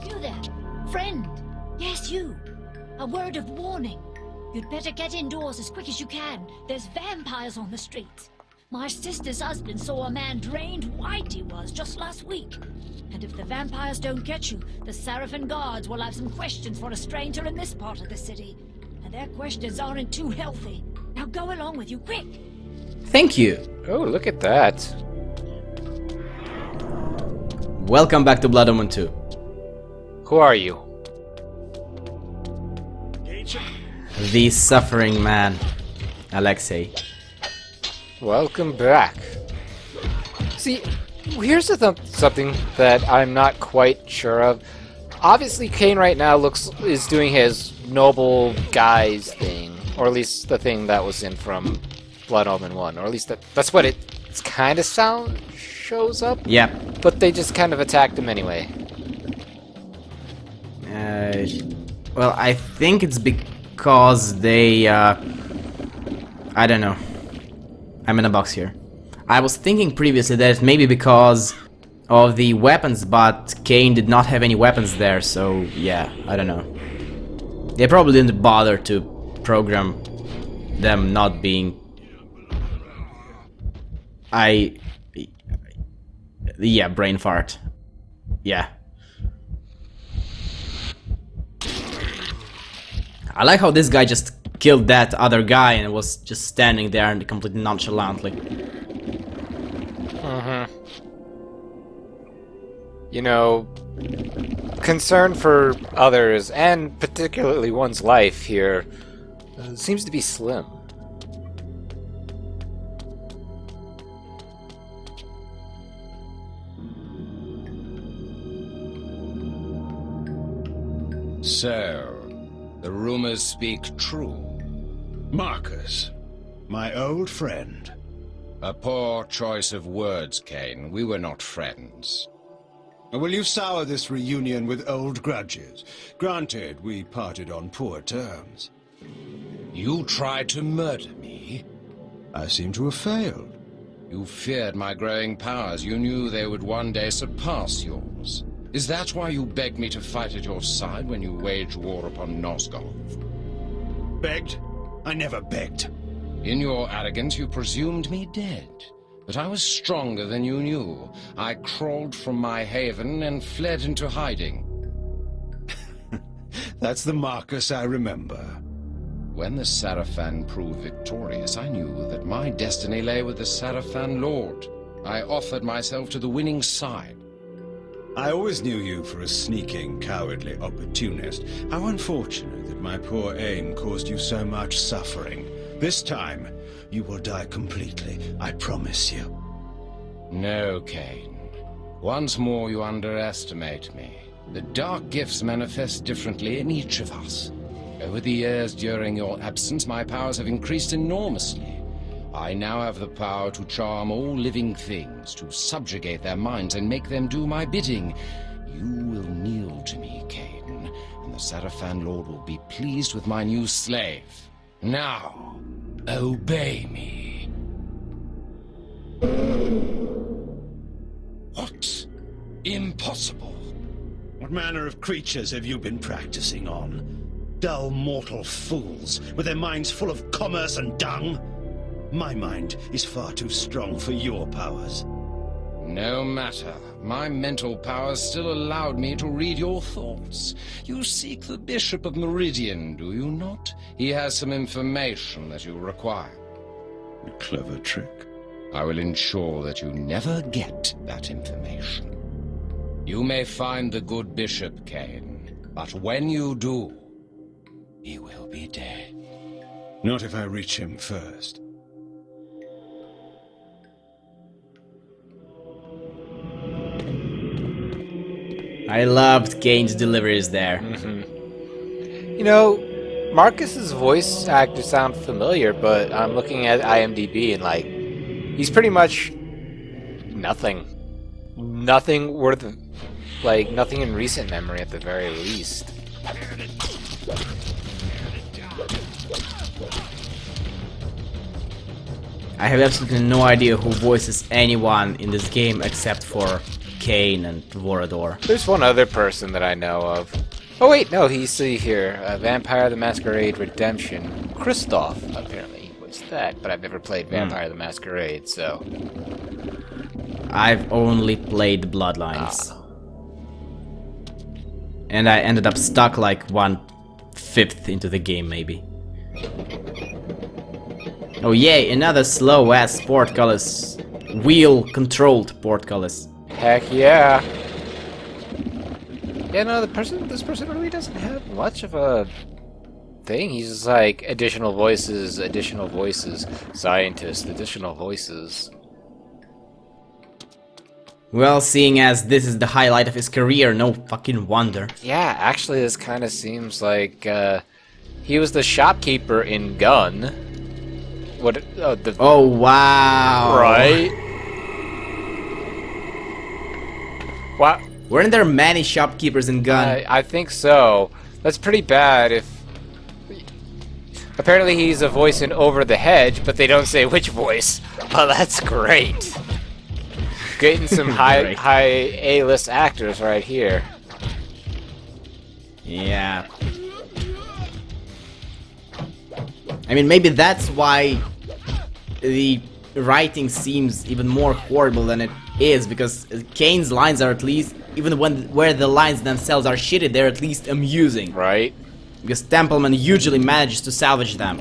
You there, friend? Yes, you. A word of warning. You'd better get indoors as quick as you can. There's vampires on the streets. My sister's husband saw a man drained white he was just last week. And if the vampires don't get you, the Seraphim guards will have some questions for a stranger in this part of the city. And their questions aren't too healthy. Now go along with you, quick! Thank you. Oh, look at that. Welcome back to Blood Omen 2. Who are you? The suffering man, Alexei. Welcome back. See, here's something that I'm not quite sure of. Obviously, Kain right now is doing his noble guys thing, or at least the thing that was in from Blood Omen 1, or at least that's what it's kind of shows up. Yeah. But they just kind of attacked him anyway. Well, I think it's because they, I don't know. I'm in a box here. I was thinking previously that it's maybe because of the weapons, but Kain did not have any weapons there, so yeah, I don't know. They probably didn't bother to program them not being... Yeah, brain fart. Yeah. I like how this guy just killed that other guy and was just standing there and completely nonchalantly. You know, concern for others, and particularly one's life here, seems to be slim. So, the rumors speak true. Marcus, my old friend. A poor choice of words, Kain. We were not friends. Will you sour this reunion with old grudges? Granted, we parted on poor terms. You tried to murder me? I seem to have failed. You feared my growing powers. You knew they would one day surpass yours. Is that why you begged me to fight at your side when you waged war upon Nosgoth? Begged? I never begged. In your arrogance, you presumed me dead. But I was stronger than you knew. I crawled from my haven and fled into hiding. That's the Marcus I remember. When the Seraphim proved victorious, I knew that my destiny lay with the Seraphim Lord. I offered myself to the winning side. I always knew you for a sneaking, cowardly opportunist. How unfortunate that my poor aim caused you so much suffering. This time, you will die completely, I promise you. No, Kain. Once more you underestimate me. The dark gifts manifest differently in each of us. Over the years during your absence, my powers have increased enormously. I now have the power to charm all living things, to subjugate their minds and make them do my bidding. You will kneel to me, Kain, and the Seraphim Lord will be pleased with my new slave. Now, obey me. What? Impossible. What manner of creatures have you been practicing on? Dull mortal fools, with their minds full of commerce and dung? My mind is far too strong for your powers. No matter. My mental powers still allowed me to read your thoughts. You seek the Bishop of Meridian, do you not? He has some information that you require. A clever trick. I will ensure that you never get that information. You may find the good Bishop, Kain, but when you do, he will be dead. Not if I reach him first. I loved Kain's deliveries there. You know, Marcus's voice actors sound familiar, but I'm looking at IMDb and like, he's pretty much nothing. Nothing worth, like, nothing in recent memory at the very least. I have absolutely no idea who voices anyone in this game except for Kain and Vorador. There's one other person that I know of. Oh wait, no, he's here. Vampire the Masquerade Redemption. Kristoff, apparently, was that, but I've never played Vampire the Masquerade, so... I've only played Bloodlines. And I ended up stuck like 1/5 into the game, maybe. Oh yay, another slow-ass portcullis. Wheel-controlled portcullis. Heck yeah. Yeah, no, this person really doesn't have much of a thing. He's just like, additional voices, scientist, additional voices. Well, seeing as this is the highlight of his career, no fucking wonder. Yeah, actually, this kind of seems like he was the shopkeeper in Gun. What? Oh wow! Right. Wow. Weren't there many shopkeepers in Gun? I think so. That's pretty bad. If apparently he's a voice in Over the Hedge, but they don't say which voice. Oh, that's great. Getting some high A-list actors right here. Yeah. I mean, maybe that's why the writing seems even more horrible than it is, because Kain's lines are at least, even where the lines themselves are shitty, they're at least amusing. Right. Because Templeman usually manages to salvage them.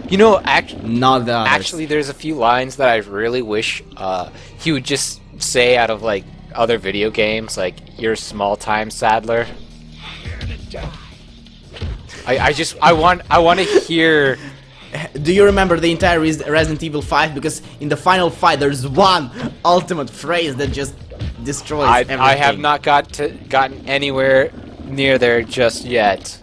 You know, not the others. Actually, there's a few lines that I really wish he would just say out of like other video games, like "You're small time, Sadler." I want to hear. Do you remember the entire Resident Evil 5? Because in the final fight, there's one ultimate phrase that just destroys everything. I have not gotten anywhere near there just yet.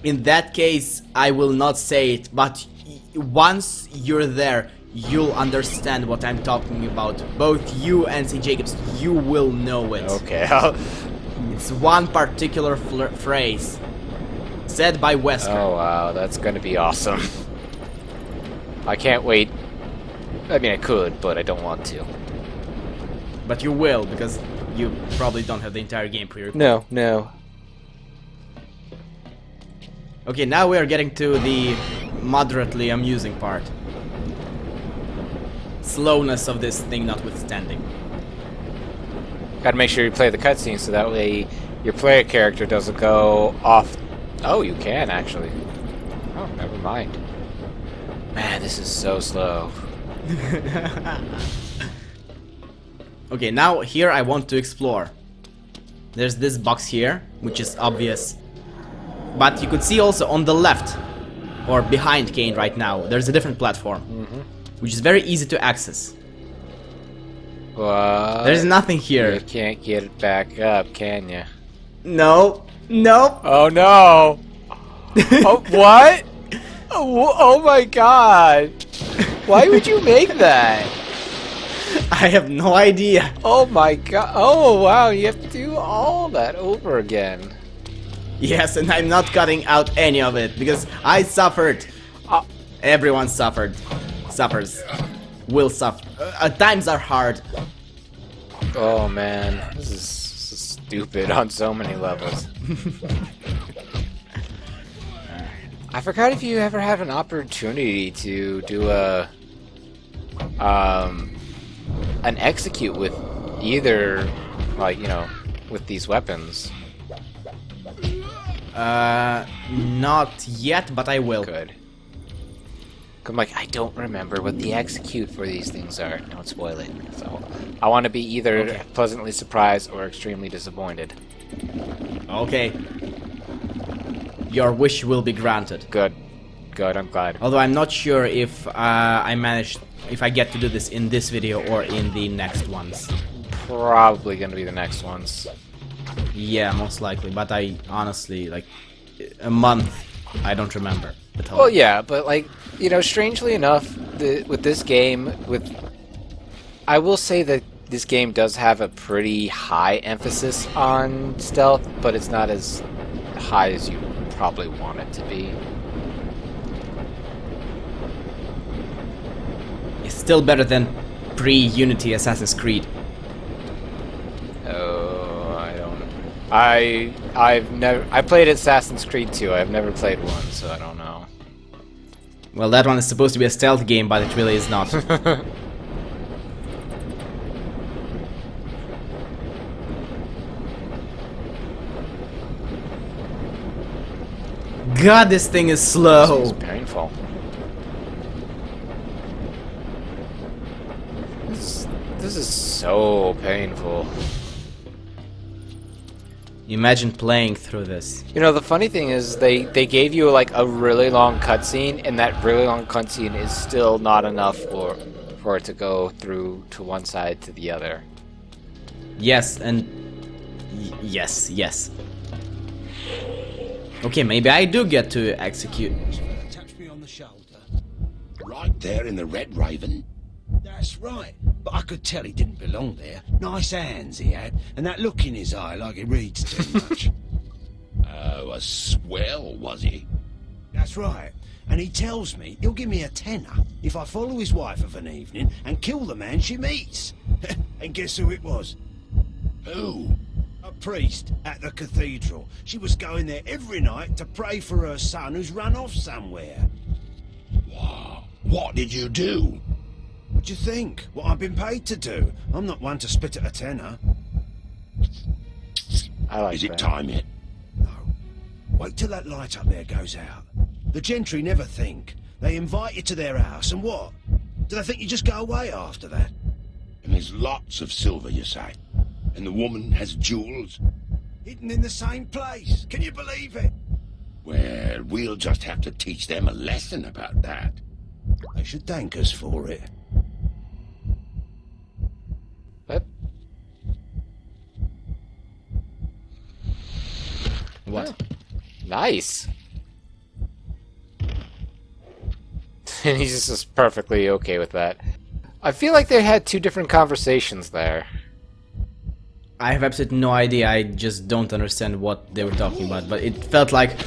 In that case, I will not say it, but once you're there, you'll understand what I'm talking about. Both you and C. Jacobs, you will know it. Okay. It's one particular phrase said by Wesker. Oh wow, that's gonna be awesome. I can't wait. I mean, I could, but I don't want to. But you will, because you probably don't have the entire game pre-recorded. No. Okay, now we are getting to the moderately amusing part. Slowness of this thing notwithstanding. Gotta make sure you play the cutscene so that way your player character doesn't go off. Oh, you can actually. Oh, never mind. Man, this is so slow. Okay, now here I want to explore. There's this box here, which is obvious. But you could see also on the left, or behind Kain right now, there's a different platform, which is very easy to access. What? There's nothing here. You can't get it back up, can you? No. Nope. Oh no! Oh, what? Oh my god! Why would you make that? I have no idea. Oh my god! Oh wow! You have to do all that over again. Yes, and I'm not cutting out any of it because I suffered. Everyone suffered. Suffers. Will suffer. Times are hard. Oh man, this is stupid on so many levels. I forgot if you ever have an opportunity to do an execute with either, like, you know, with these weapons. Not yet, but I will. Good. I'm like, I don't remember what the execute for these things are. Don't spoil it. So, I want to be either pleasantly surprised or extremely disappointed. Okay. Your wish will be granted. Good. Good, I'm glad. Although I'm not sure if if I get to do this in this video or in the next ones. Probably gonna be the next ones. Yeah, most likely. But I honestly, like, a month, I don't remember at all. Well, yeah, but like, you know, strangely enough, with this game, I will say that this game does have a pretty high emphasis on stealth, but it's not as high as you probably want it to be. It's still better than pre-Unity Assassin's Creed. I played Assassin's Creed 2. I've never played 1, so I don't know. Well, that one is supposed to be a stealth game, but it really is not. God, this thing is slow. This is painful. This is so painful. Imagine playing through this. You know, the funny thing is they gave you like a really long cutscene, and that really long cutscene is still not enough for it to go through to one side to the other. Yes, and yes. Okay, maybe I do get to execute. Touch me on the shoulder. Right there in the Red Raven? That's right. But I could tell he didn't belong there. Nice hands he had, and that look in his eye like he reads too much. Oh, a swell, was he? That's right. And he tells me he'll give me a tenner if I follow his wife of an evening and kill the man she meets. And guess who it was? Who? A priest at the cathedral. She was going there every night to pray for her son who's run off somewhere. Wow. What did you do? What do you think? What I've been paid to do? I'm not one to spit at a tenner. I like Is it that. time yet? No. Wait till that light up there goes out. The gentry never think. They invite you to their house, and what? Do they think you just go away after that? And there's lots of silver, you say? And the woman has jewels? Hidden in the same place. Can you believe it? Well, we'll just have to teach them a lesson about that. They should thank us for it. What? Nice. And he's just perfectly okay with that. I feel like they had two different conversations there. I have absolutely no idea. I just don't understand what they were talking about. But it felt like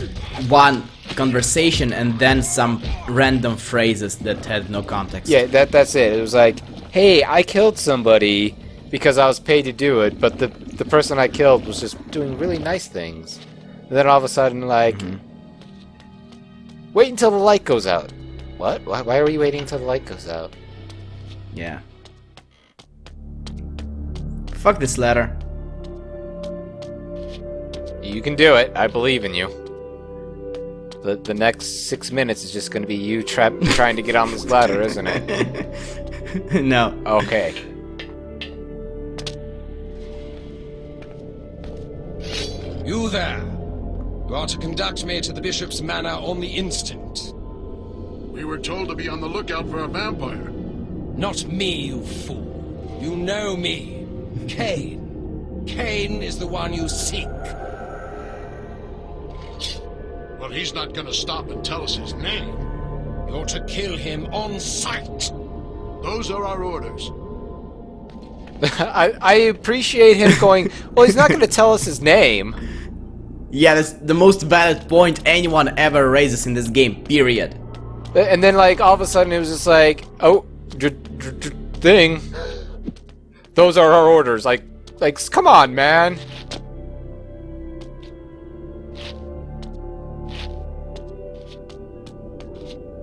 one conversation and then some random phrases that had no context. Yeah, that's it. It was like, hey, I killed somebody because I was paid to do it, but the person I killed was just doing really nice things. And then all of a sudden, like, wait until the light goes out. What? Why are we waiting until the light goes out? Yeah. Fuck this ladder. You can do it. I believe in you. The next 6 minutes is just going to be you trying to get on this ladder, isn't it? No. Okay. You there! You are to conduct me to the bishop's manor on the instant. We were told to be on the lookout for a vampire. Not me, you fool. You know me. Kain. Kain is the one you seek. Well, he's not gonna stop and tell us his name. You're to kill him on sight. Those are our orders. I appreciate him going, well, he's not going to tell us his name. Yeah, that's the most valid point anyone ever raises in this game, period. And then, like, all of a sudden it was just like, oh, thing. Those are our orders. Like, come on, man.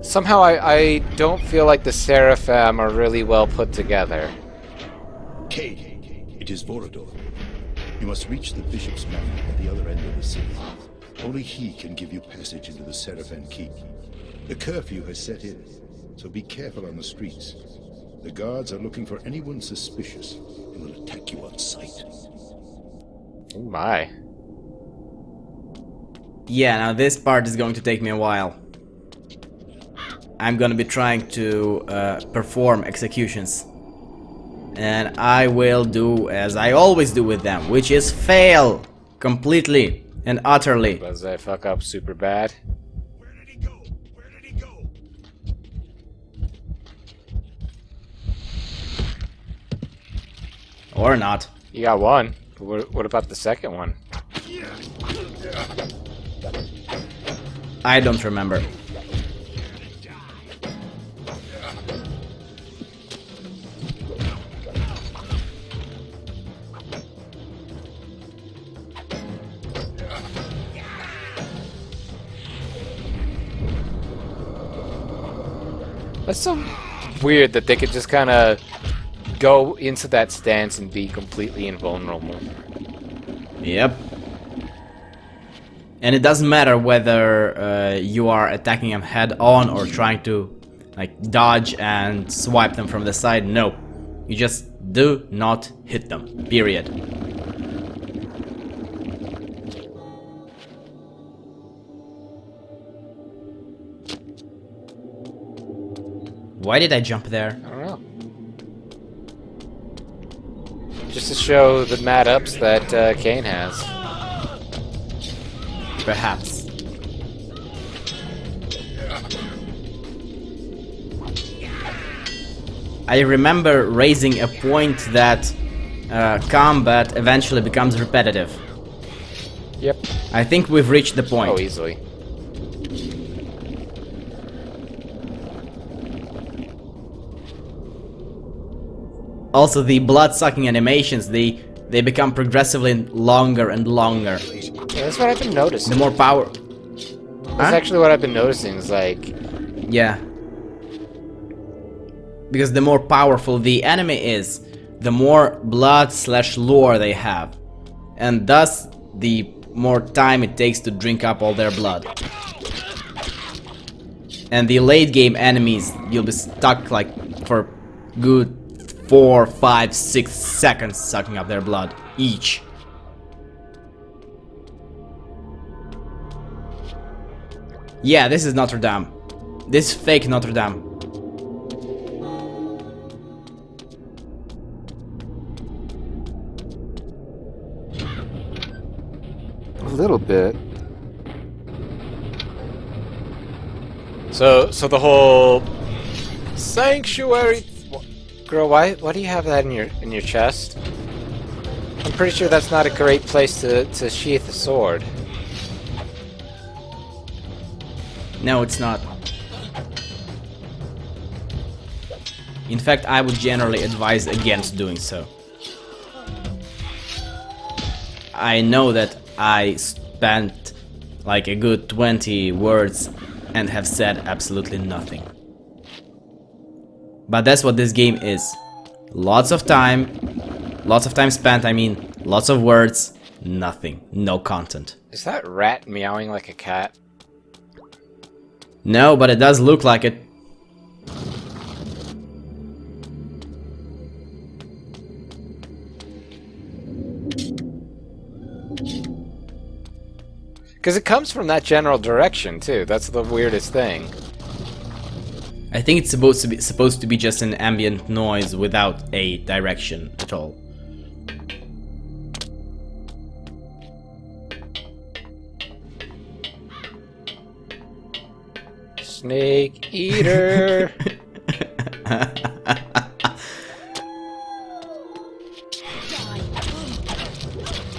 Somehow I don't feel like the Seraphim are really well put together. Kain, it is Vorador. You must reach the bishop's manor at the other end of the city. Only he can give you passage into the Seraphim Keep. The curfew has set in, so be careful on the streets. The guards are looking for anyone suspicious and will attack you on sight. Oh my. Yeah, now this part is going to take me a while. I'm gonna be trying to perform executions. And I will do as I always do with them, which is fail completely and utterly. Was I fuck up super bad? Where did he go? Where did he go? Or not. You got one. What about the second one? I don't remember. That's so weird that they could just kind of go into that stance and be completely invulnerable. Yep. And it doesn't matter whether you are attacking them head on or trying to like dodge and swipe them from the side. No, you just do not hit them. Period. Why did I jump there? I don't know. Just to show the mad ups that Kain has. Perhaps. I remember raising a point that combat eventually becomes repetitive. Yep. I think we've reached the point. Oh, easily. Also, the blood-sucking animations, they become progressively longer and longer. Yeah, that's what I've been noticing. The more power... That's actually what I've been noticing, is like... Yeah. Because the more powerful the enemy is, the more blood/lore they have. And thus, the more time it takes to drink up all their blood. And the late game enemies, you'll be stuck like for good 4, 5, 6 seconds sucking up their blood each. Yeah, this is Notre Dame. This fake Notre Dame. A little bit. So the whole sanctuary. Girl, why do you have that in your chest? I'm pretty sure that's not a great place to sheath a sword. No, it's not. In fact, I would generally advise against doing so. I know that I spent like a good 20 words and have said absolutely nothing. But that's what this game is. Lots of time spent, I mean, lots of words, nothing, no content. Is that rat meowing like a cat? No, but it does look like it. Because it comes from that general direction too. That's the weirdest thing. I think it's supposed to be just an ambient noise without a direction at all. Snake eater.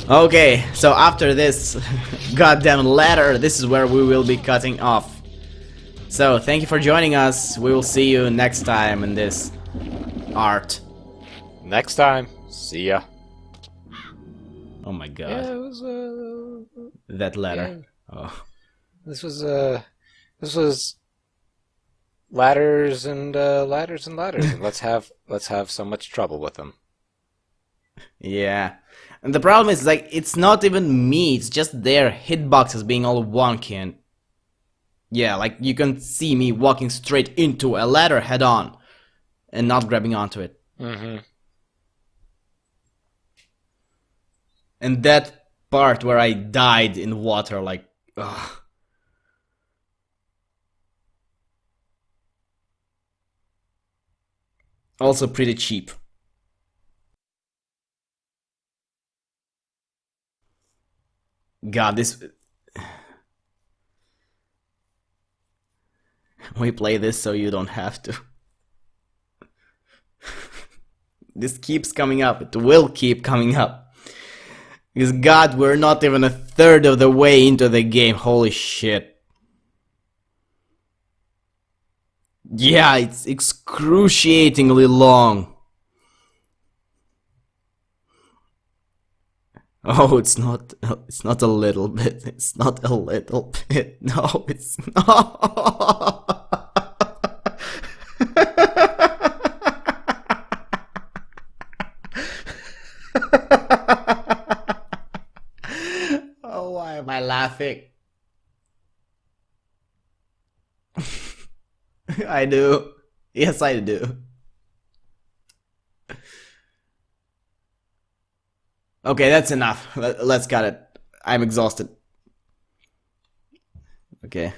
Okay, so after this goddamn ladder, this is where we will be cutting off. So, thank you for joining us. We will see you next time in this art. Next time. See ya. Oh my god. Yeah, it was That ladder. yeah. Oh. This was ladders and ladders and ladders. And let's have so much trouble with them. Yeah. And the problem is, like, it's not even me, it's just their hitboxes being all wonky and... Yeah, like, you can see me walking straight into a ladder head-on and not grabbing onto it. Mm-hmm. And that part where I died in water, like, ugh. Also pretty cheap. God, this... We play this so you don't have to. This keeps coming up. It will keep coming up. Because God, we're not even a third of the way into the game. Holy shit. Yeah, it's excruciatingly long. Oh, it's not a little bit. It's not a little bit. No, it's not. laughing. I do. Yes, I do. Okay, that's enough. Let's cut it. I'm exhausted. Okay.